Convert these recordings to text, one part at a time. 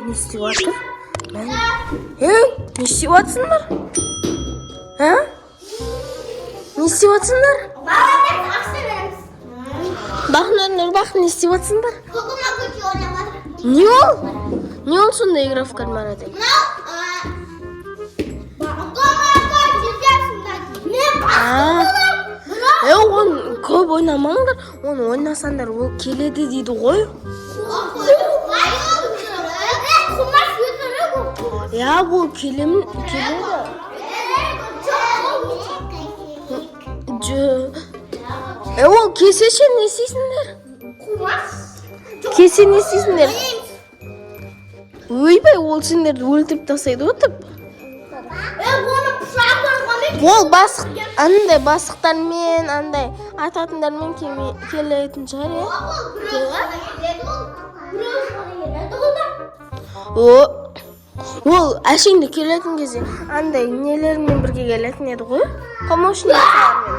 не істеп жатыр? Не істеп жатсыңдар? Не істеп жатсыңдар? Бақ, не істеп жатсыңдар? Не ол? Не ол сонда игра в кальмара деп? Оны көп ойнамаңдар, оны ойнасаңдар ол келеді дейді ғой. Ол келеді. Ол кесеше не істейсіңдер? Кесе не істейсіңдер? Ойбай, ол сендерді өлтіріп тастайды өтіп. Ол андай бастықтармен, андай ататындармен келетін шығар, Ол әшейінде келетін кезде андай нелермен бірге келетін еді ғой. Помощниктармен.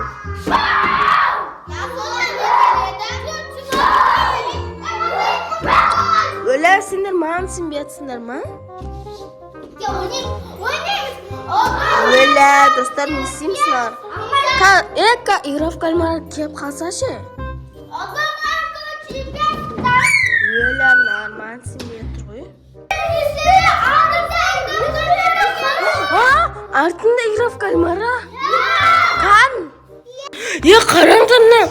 Өлә, сендер маған сенбейатсыңдар ма? Өлә, достар, не істеймсіңдер? Игра в кальмара келіп қалса ше? Өлә, маған сенбей отыр ғой. Артында игра в кальмара? Қан? Қараңдар мына.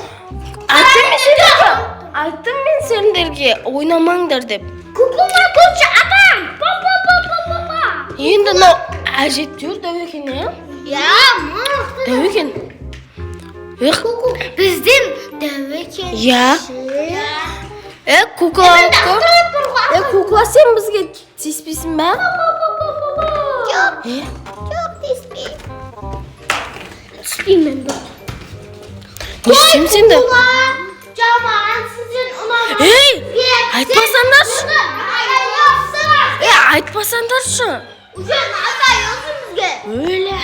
Айттым мен сендерге ойнамаңдар деп. Енді мынау әжептеуір дәуекен, Дәуекен. Бізден дәуекен. Кукла, сен бізге тиіспейсің ба? Жоқ, тиіспеймін. Тиіспеймін бұл. Не істеймін сенді? Жаман, сізден ұнамай. Айтпасаңдаршы. Айтпасаңдаршы. Өлі.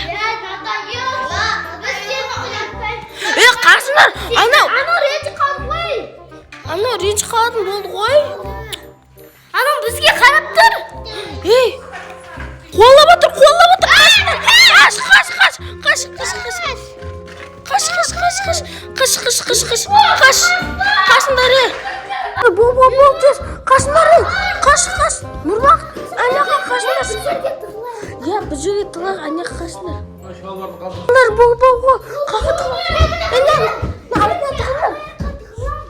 Қарсыңдар. Анау ренжі қалатын болды ғой. Анау бізге қарап тұр. Қолап отыр. Қаш. Қашындар, Бол, тез. Қашындар, Қаш. Нұрбақ, аняға қашындар. Бұл жерге тылақ, аняға қашындар. Бол. Қақа тығылар.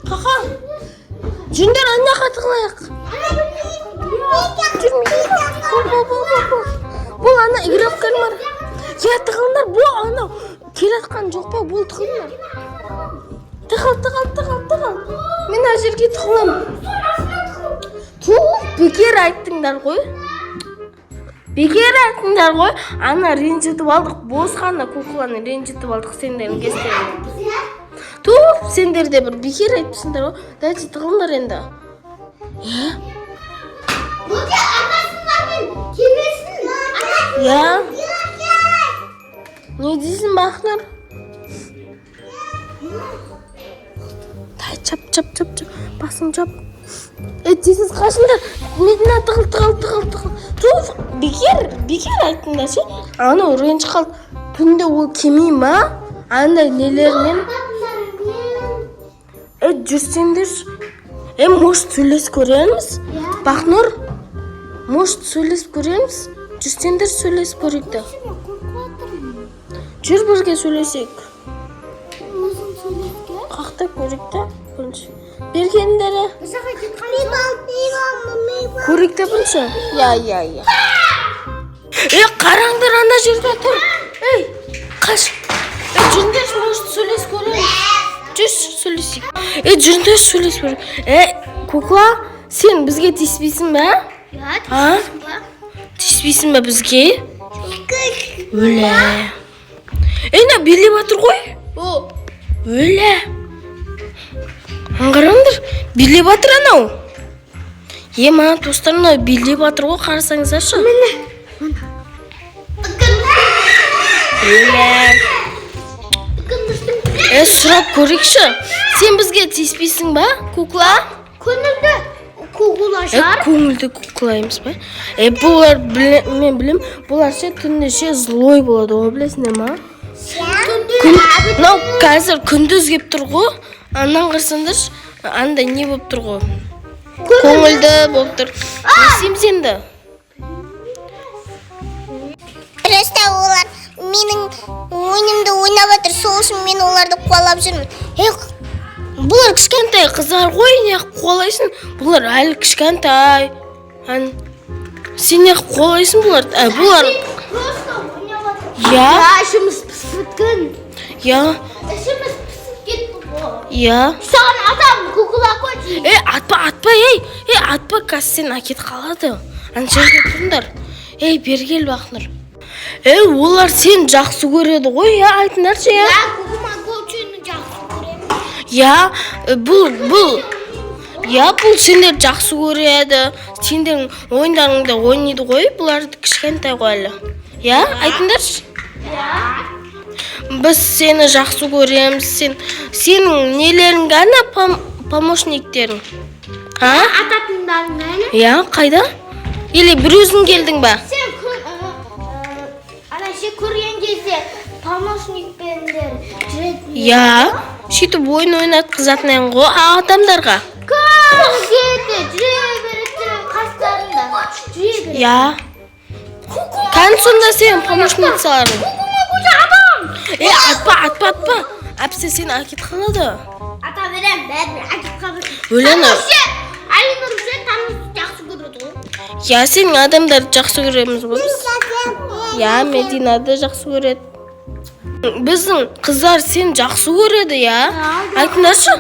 Қақа. Жүндер аняға тығылайық. Бұл ана игра в кальмара. Тығылдар, бұл анау. Келатқан жоқ па, бұл тығылдар. Тығыл. Мен әжерге тығылам. Бекер айттыңдар ғой. Ана ренжітіп алдық. Босқанда кукланы ренжітіп алдық сендердің кестеріне. Сендер де бір бекер айтпысыңдар ғой. Дәйті тығылдар енді. Бұл де атасындармен келмесін. Не дейсің Бақнұр? Чап. Басын чап. Тесіз қашындар. Медина тығыл. Бекер айттыңдар ше. Анау ренжі қалды. Бұнда ол кемей ма? Андай нелермен. Жүрсеңдер. Может сөйлес көреміз? Бақнұр? Может сөйлес көреміз? Жүрсеңдер сөйлес көректі. Жүр бірге сөйлесек. Қақта көректі. Бергендері. Көректі бірінші. Қараңдар анда жерде тұр. Қаш. Жүріндер может сөйлес көреміз? Жүр сөйлесек. Жүріндер сөйлес көреміз. Кукла, сен бізге тиіспейсің ба? Тиіспейсің ба бізге? Өлі. Билеп атыр ғой. Өлі. Қараңдар, билеп атыр анау. Маған достарына билеп атыр ғой, қарасаңыздаршы. Сұрап көрейікші. Сен бізге тиіспейсің ба, кукла? Куклашар. Көңілді куклаймыз ба? Бұлар мен білем, бұлар ше түнде ше злой болады, о білесің ма? Мынау қазір күндіз кеп тұр ғой. Аннан қарсаңдар, анда не болып тұр ғой? Көңілді болып тұр. Несем сенді? Просто олар менің ойынымды ойнап жатыр, сол үшін мен оларды қуалап жүрмін. Бұлар кішкентай қыздар ғой, не қуалайсың? Бұлар әлі кішкентай. Сен не қуалайсың бұлар? Бұлар... Я? İşimiz pısıtkın. Я? İşimiz pısıt gitti bu. Я? Sen adam kukula koç. Атпа, атпа, қазір сен әкет қалады. Ана жерге тұрыңдар. Бері кел бақыныр. Олар сен жақсы көреді ғой, айтыңдаршы, я? Ben kukuma koçunu жақсы көремін. Бұл сендер жақсы көреді. Сендердің ойындарыңды ойнайды ғой, бұларды кішкентай ғой әлі. Айтыңдаршы? Біз сені жақсы көреміз. Сенің нелерің ғана помощниктерің. Atatından beni. Қайда? Или бір өзің келдің ба? Sen көрген кезде помощник бендер жүретін. Сөйтіп ойын ойнатқызатын ең ғой адамдарға. Көргенде жүре беретін қастарында. Жүре беретін. Қан сонда сен помощницаларың. Кукума koca adam. Атпа. Әпсе сен әкет қалады. Ата берем, бәрібір әкет қалады. Өлені. Алинұр уже танысты жақсы көреді ғой. Сен адамдарды жақсы көреміз ғой біз. Мединады жақсы көреді. Біздің қыздар сен жақсы көреді, айтыңдаршы.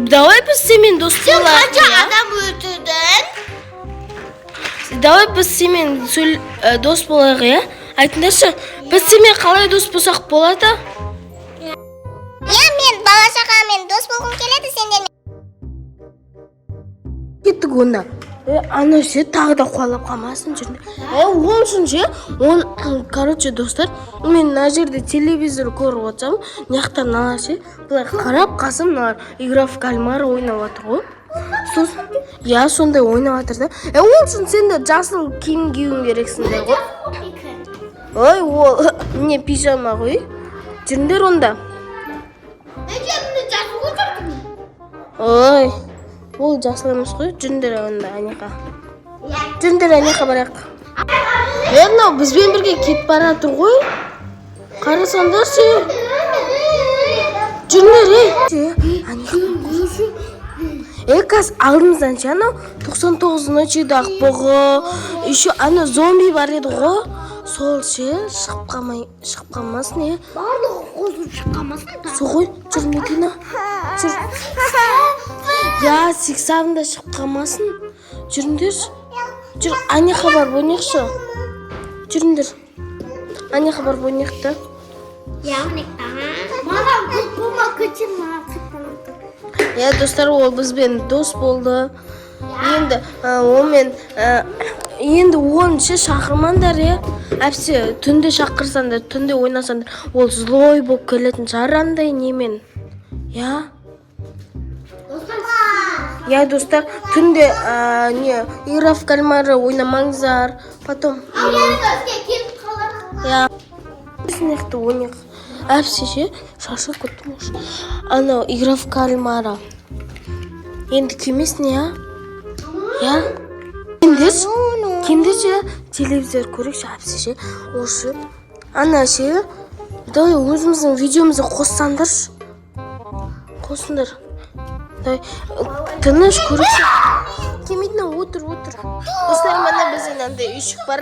Давай біз семен дос болайық. Қанша адам өтудің? Давай біз семен дос болайық, айтыңдаршы. Біз семен қалай дос болсақ болады? Мен бала-шағамен дос болғым келеді сендермен. Кеттік онда. Ана ше тағы да қуалап қалмасын жүрді. Ол үшін ше, короче, достар, мен мына жерде телевизор көріп отырсам, неқтан ала ше, бұлай қарап қасым, игра в кальмар ойнап жатыр ғой. Сондай ойнап жатыр да. Ол үшін сендер жасыл киім киюің керексіңдер ғой. Ол не пижама ғой. Жүріңдер онда. Ол жасыл емес қой, жүріңдер онда анеқа. Жүріңдер анеқа барақ. Мынау бізбен бірге кет бара тұр ғой. Қарасаңдар ше. Жүріңдер, Каз алдымыздан ше, 99 ночидағы бұғы, еще ана зомби бар еді ғой. Сол ше, шығып қалмасын, Барлығы қозып шыққамасын. Соғой, жүр Медина. Жүр. Сексавында шығып қалмасын. Жүріңдер. Жүр, ане хабар бойнекші. Жүріңдер. Ане хабар бойнекті. Маған кукума көчін маған қыттанады. Достар, ол бізбен дос болды. Енді он ше шақырмандар, әпсе түнде шақырсандар, түнде ойнасандар, ол злой болып келетін жарандай немен. Достар, түнде игра в кальмары ойнамаңыздар, потом Снехті ойнақ. Әпсе ше шашып көттім ош. Ана игра в кальмара. Енді кемесіне, Кендер ше телевизор көрекші әпсе ше. Ошы. Ана ше. Давай өзіміздің видеомызды қоссандаршы. Қосындар. Тыныш көрекші. Кемедіне отыр. Достар, мана бізден андай үйшік бар.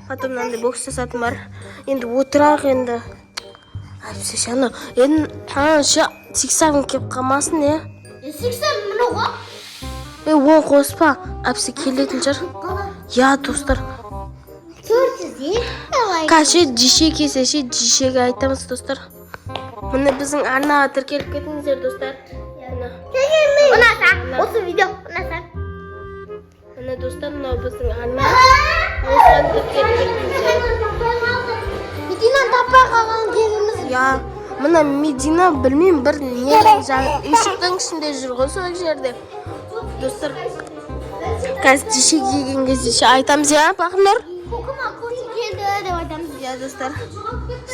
Потом андай бокс жасатын бар. Енді отырақ енді. Әпсе ше, ше сексавын кеп қалмасын, Сексен мұны ғой? Ол қоспа, әпсе келетін жар. Достар. Қашы жеше кесе ше, жешеге айтамыз, достар. Мұны біздің арнаға тіркеліп кетіңіздер, достар. Ұнаса, осы видео ұнаса. Мұны достар, мынау біздің арнаға осыған тіркеліп кетіңіздер. Медина таппай қалған кезіміз. Мына Медина білмеймін, бір не үйшіктің ішінде жүр ғой сол жерде. достар. Қазір жешек жеген кезде ше айтамыз я, Бақнұр? Kokuma koşu geldi öyle adamız. Я, достар.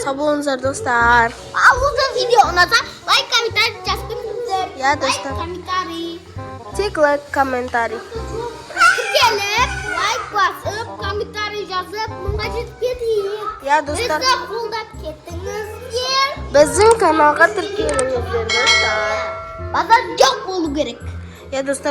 Сау болыңыздар, достар. Al bu da video unutma. Like, komentar, жазыңыздар. Я, достар. Like, комментарий. Тек лайк, комментарий. Gelip, like basıp, komentarий жазып, мыңға жетіп кетейік. Я, достар. Бізді қолдап кеттіңіздер. Біздің каналға тіркеліңіздер, достар. Базар жоқ болу керек. Я, достар.